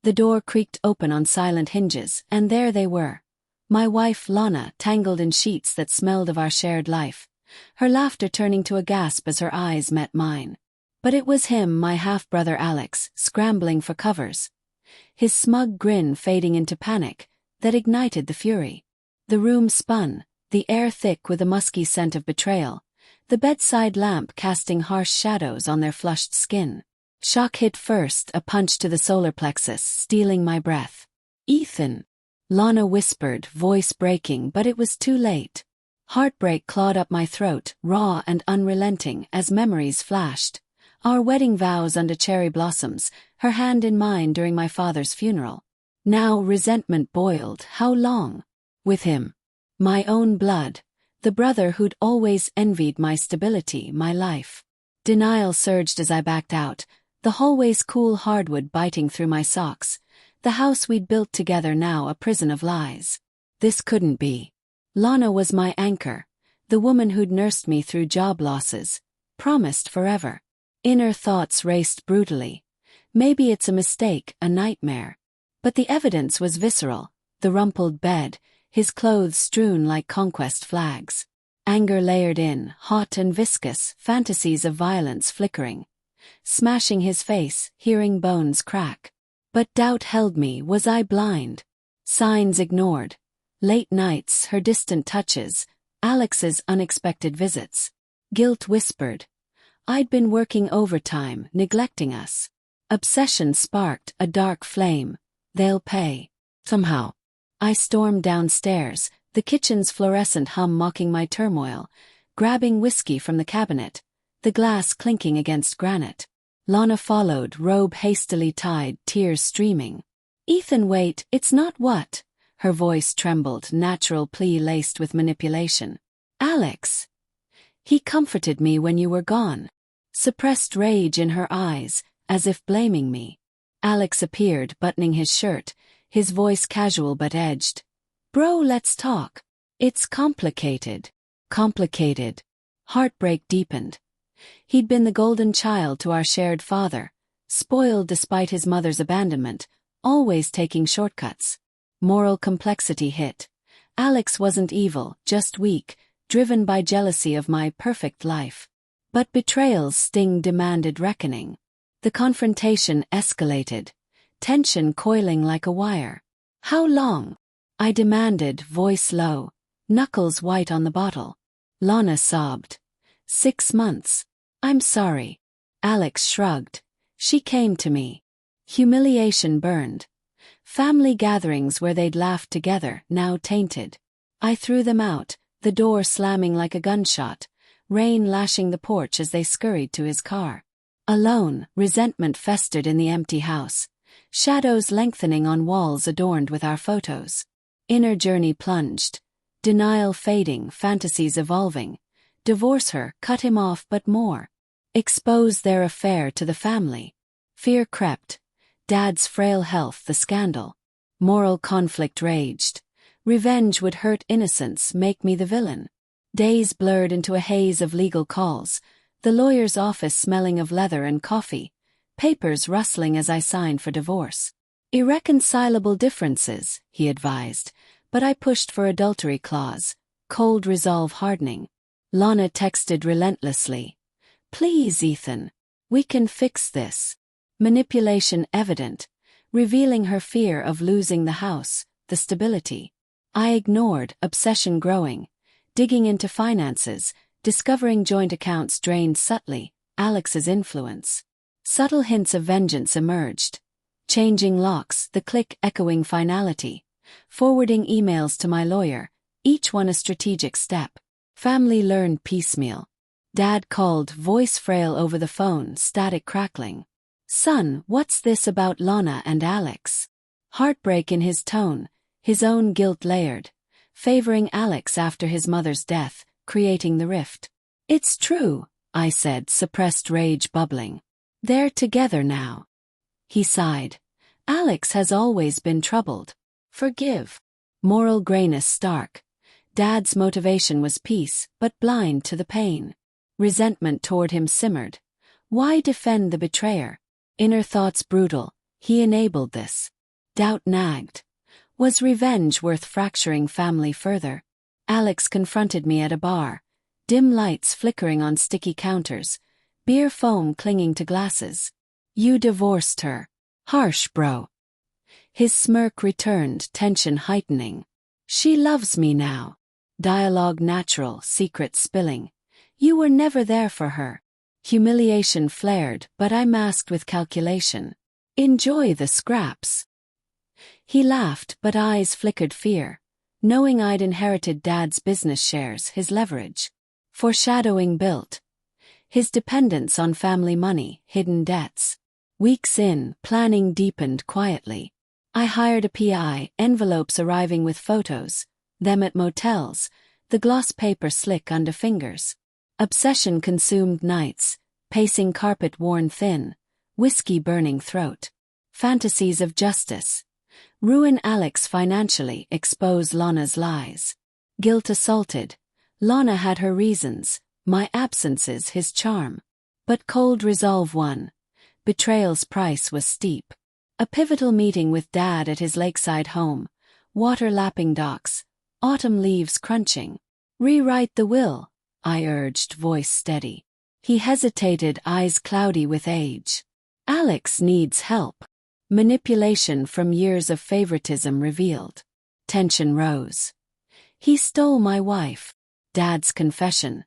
The door creaked open on silent hinges, and there they were. My wife, Lana, tangled in sheets that smelled of our shared life, her laughter turning to a gasp as her eyes met mine. But it was him, my half-brother Alex, scrambling for covers, his smug grin fading into panic, that ignited the fury. The room spun, the air thick with a musky scent of betrayal, the bedside lamp casting harsh shadows on their flushed skin. Shock hit first, a punch to the solar plexus, stealing my breath. "Ethan," Lana whispered, voice breaking, but it was too late. Heartbreak clawed up my throat, raw and unrelenting, as memories flashed. Our wedding vows under cherry blossoms, her hand in mine during my father's funeral. Now resentment boiled. How long? With him. My own blood. The brother who'd always envied my stability, my life. Denial surged as I backed out, the hallway's cool hardwood biting through my socks. The house we'd built together now a prison of lies. This couldn't be. Lana was my anchor, the woman who'd nursed me through job losses, promised forever. Inner thoughts raced brutally. Maybe it's a mistake, a nightmare. But the evidence was visceral, the rumpled bed, his clothes strewn like conquest flags. Anger layered in, hot and viscous, fantasies of violence flickering. Smashing his face, hearing bones crack. But doubt held me. Was I blind? Signs ignored. Late nights, her distant touches, Alex's unexpected visits. Guilt whispered. I'd been working overtime, neglecting us. Obsession sparked a dark flame. They'll pay. Somehow. I stormed downstairs, the kitchen's fluorescent hum mocking my turmoil, grabbing whiskey from the cabinet, the glass clinking against granite. Lana followed, robe hastily tied, tears streaming. "Ethan, wait, it's not what?" Her voice trembled, natural plea laced with manipulation. "Alex. He comforted me when you were gone." Suppressed rage in her eyes, as if blaming me. Alex appeared, buttoning his shirt, his voice casual but edged. "Bro, let's talk. It's complicated." Complicated. Heartbreak deepened. He'd been the golden child to our shared father, spoiled despite his mother's abandonment, always taking shortcuts. Moral complexity hit. Alex wasn't evil, just weak, driven by jealousy of my perfect life. But betrayal's sting demanded reckoning. The confrontation escalated, tension coiling like a wire. "How long?" I demanded, voice low, knuckles white on the bottle. Lana sobbed. 6 months. "I'm sorry." Alex shrugged. She came to me. Humiliation burned. Family gatherings where they'd laughed together, now tainted. I threw them out, the door slamming like a gunshot, rain lashing the porch as they scurried to his car. Alone, resentment festered in the empty house, shadows lengthening on walls adorned with our photos. Inner journey plunged. Denial fading, fantasies evolving. Divorce her, cut him off, but more. Expose their affair to the family. Fear crept. Dad's frail health, the scandal. Moral conflict raged. Revenge would hurt innocence, make me the villain. Days blurred into a haze of legal calls, the lawyer's office smelling of leather and coffee, papers rustling as I signed for divorce. "Irreconcilable differences," he advised, but I pushed for adultery clause, cold resolve hardening. Lana texted relentlessly. "Please, Ethan. We can fix this." Manipulation evident, revealing her fear of losing the house, the stability. I ignored, obsession growing, digging into finances, discovering joint accounts drained subtly, Alex's influence. Subtle hints of vengeance emerged. Changing locks, the click echoing finality. Forwarding emails to my lawyer, each one a strategic step. Family learned piecemeal. Dad called, voice frail over the phone, static crackling. "Son, what's this about Lana and Alex?" Heartbreak in his tone, his own guilt layered, favoring Alex after his mother's death, creating the rift. "It's true," I said, suppressed rage bubbling. "They're together now." He sighed. "Alex has always been troubled. Forgive." Moral grayness stark. Dad's motivation was peace, but blind to the pain. Resentment toward him simmered. Why defend the betrayer? Inner thoughts brutal. He enabled this. Doubt nagged. Was revenge worth fracturing family further? Alex confronted me at a bar, dim lights flickering on sticky counters, beer foam clinging to glasses. You divorced her. Harsh, bro. His smirk returned, tension heightening. She loves me now. Dialogue natural, secret spilling. You were never there for her. Humiliation flared, but I masked with calculation. Enjoy the scraps. He laughed, but eyes flickered fear, knowing I'd inherited Dad's business shares, his leverage. Foreshadowing built. His dependence on family money, hidden debts. Weeks in, planning deepened quietly. I hired a PI, envelopes arriving with photos, them at motels, the gloss paper slick under fingers. Obsession consumed nights, pacing carpet worn thin, whiskey burning throat. Fantasies of justice. Ruin Alex financially, expose Lana's lies. Guilt assaulted. Lana had her reasons, my absences his charm. But cold resolve won. Betrayal's price was steep. A pivotal meeting with Dad at his lakeside home. Water lapping docks. Autumn leaves crunching. Rewrite the will, I urged, voice steady. He hesitated, eyes cloudy with age. Alex needs help. Manipulation from years of favoritism revealed. Tension rose. He stole my wife. Dad's confession.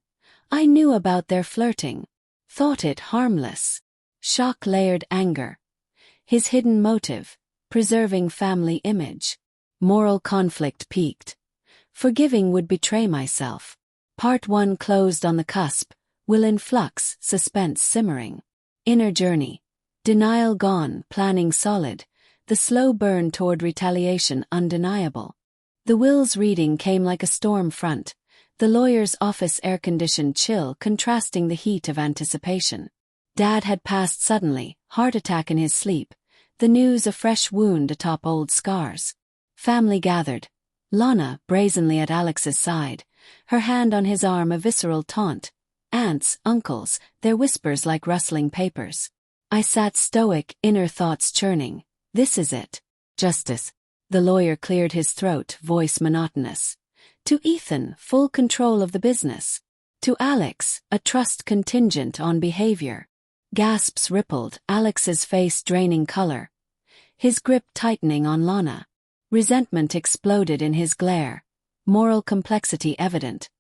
I knew about their flirting. Thought it harmless. Shock layered anger. His hidden motive, preserving family image. Moral conflict peaked. Forgiving would betray myself. Part 1 closed on the cusp, will in flux, suspense simmering. Inner journey. Denial gone, planning solid, the slow burn toward retaliation undeniable. The will's reading came like a storm front, the lawyer's office air-conditioned chill contrasting the heat of anticipation. Dad had passed suddenly, heart attack in his sleep, the news a fresh wound atop old scars. Family gathered. Lana, brazenly at Alex's side, her hand on his arm a visceral taunt. Aunts, uncles, their whispers like rustling papers. I sat stoic, inner thoughts churning. This is it. Justice. The lawyer cleared his throat, voice monotonous. To Ethan, full control of the business. To Alex, a trust contingent on behavior. Gasps rippled, Alex's face draining color. His grip tightening on Lana. Resentment exploded in his glare. Moral complexity evident.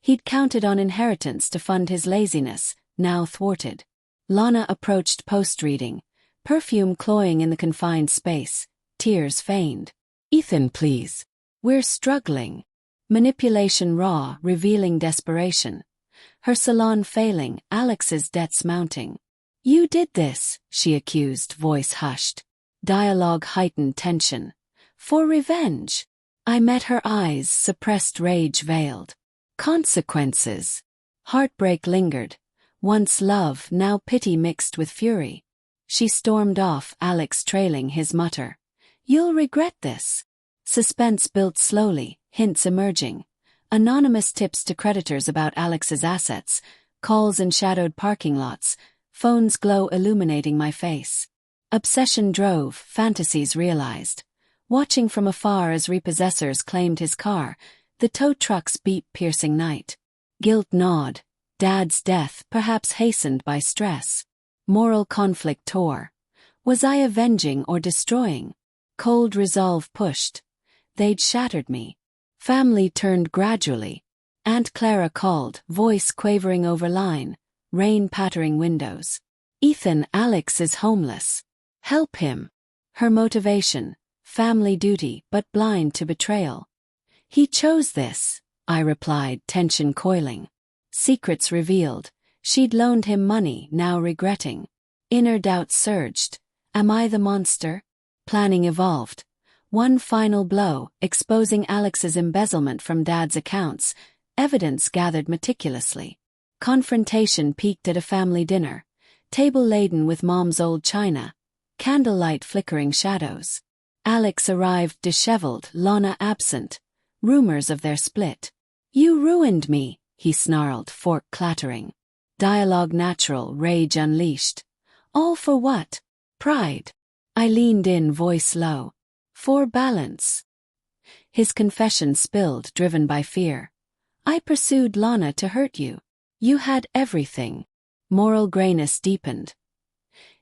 He'd counted on inheritance to fund his laziness, now thwarted. Lana approached post-reading, perfume cloying in the confined space, tears feigned. Ethan, please. We're struggling. Manipulation raw, revealing desperation. Her salon failing, Alex's debts mounting. You did this, she accused, voice hushed. Dialogue heightened tension. For revenge. I met her eyes, suppressed rage veiled. Consequences. Heartbreak lingered. Once love, now pity mixed with fury. She stormed off, Alex trailing his mutter. You'll regret this. Suspense built slowly, hints emerging. Anonymous tips to creditors about Alex's assets, calls in shadowed parking lots, phone's glow illuminating my face. Obsession drove, fantasies realized. Watching from afar as repossessors claimed his car, the tow truck's beat-piercing night. Guilt gnawed. Dad's death, perhaps hastened by stress. Moral conflict tore. Was I avenging or destroying? Cold resolve pushed. They'd shattered me. Family turned gradually. Aunt Clara called, voice quavering over line, rain pattering windows. Ethan, Alex is homeless. Help him. Her motivation, family duty, but blind to betrayal. He chose this, I replied, tension coiling. Secrets revealed. She'd loaned him money, now regretting. Inner doubts surged. Am I the monster? Planning evolved. One final blow, exposing Alex's embezzlement from Dad's accounts, evidence gathered meticulously. Confrontation peaked at a family dinner, table laden with Mom's old china, candlelight flickering shadows. Alex arrived disheveled, Lana absent. Rumors of their split. You ruined me, he snarled, fork clattering. Dialogue natural, rage unleashed. All for what? Pride. I leaned in, voice low. For balance. His confession spilled, driven by fear. I pursued Lana to hurt you. You had everything. Moral grayness deepened.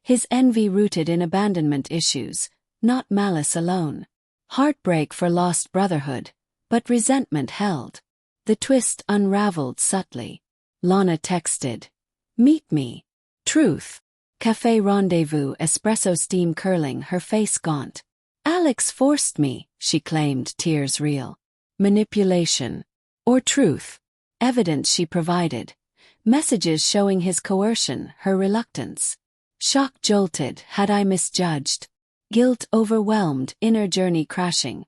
His envy rooted in abandonment issues, not malice alone. Heartbreak for lost brotherhood, but resentment held. The twist unraveled subtly. Lana texted, "Meet me." Truth. Cafe rendezvous, espresso steam curling, her face gaunt. "Alex forced me," she claimed, tears real. Manipulation. Or truth. Evidence she provided. Messages showing his coercion, her reluctance. Shock jolted, had I misjudged? Guilt overwhelmed, inner journey crashing.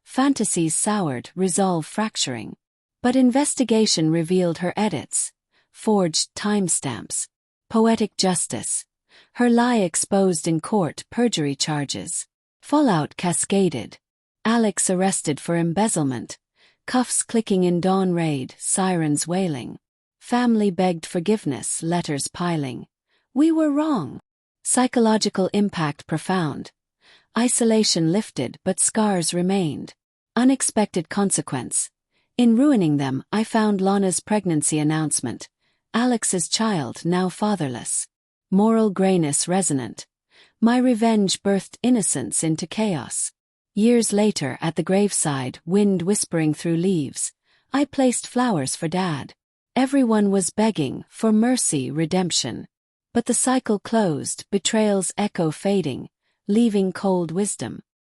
Fantasies soured, resolve fracturing. But investigation revealed her edits. Forged timestamps. Poetic justice. Her lie exposed in court, perjury charges. Fallout cascaded. Alex arrested for embezzlement. Cuffs clicking in dawn raid, sirens wailing. Family begged forgiveness, letters piling. We were wrong. Psychological impact profound. Isolation lifted, but scars remained. Unexpected consequence. In ruining them, I found Lana's pregnancy announcement. Alex's child, now fatherless. Moral grayness resonant. My revenge birthed innocence into chaos. Years later, at the graveside, wind whispering through leaves, I placed flowers for Dad. Everyone was begging for mercy, redemption. But the cycle closed, betrayal's echo fading, leaving cold wisdom.